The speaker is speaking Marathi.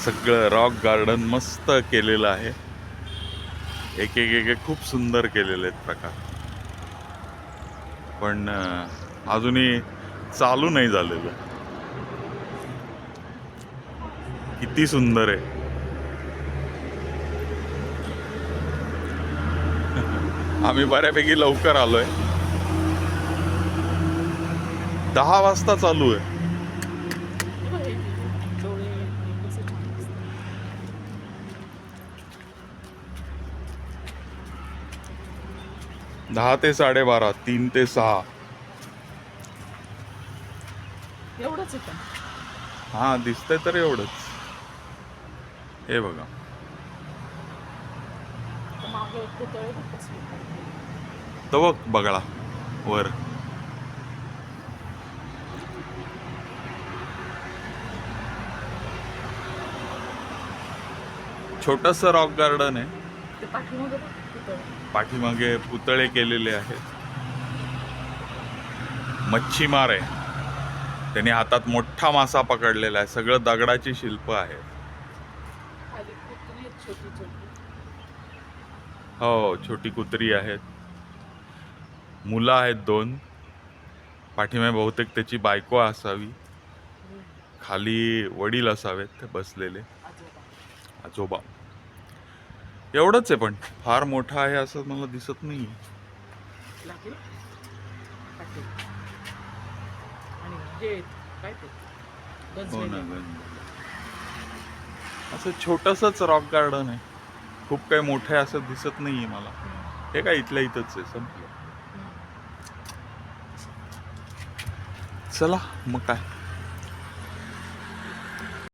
सगळं रॉक गार्डन मस्त केलेलं आहे. एक एक एक एक खूप सुंदर केलेले आहेत प्रकार, पण अजूनही चालू नाही झालेलं. किती सुंदर आहे. आम्ही बऱ्यापैकी लवकर आलोय. 10 वाजता चालू आहे. दहा ते 12:30, 3 ते 6. एवढंच आहे का? हा, दिसतंय तर एवढंच. हे बघा, मागे एक पुतळे बघ. तो बघ बगळा वर. छोटस रॉक गार्डन आहे. ते पाठीमागे बघ पुतळे. पाठीमागे पुतळे केलेले आहेत. मच्छीमार आहे, त्याने हातात मोठा मासा पकडलेला आहे. सगळं दगडाची शिल्प आहे. खाली कुत्री आहेत छोटी छोटी. हो, छोटी कुत्री आहेत. मुलं आहेत 2. पाठीमागे बहुतेक त्याची बायको असावी. खाली वडील असावेत ते बसलेले, आजोबा. आजोबा. एवढंच आहे, पण फार मोठं आहे असं मला दिसत नाही. लागेल पाटील. आणि हे काय ते हो ना, गजरे. असं छोटसच रॉक गार्डन आहे. खूप काही मोठं आहे असं दिसत नाहीये मला. हे काय इथल्या इथंच आहे, संपलं. चला मग काय.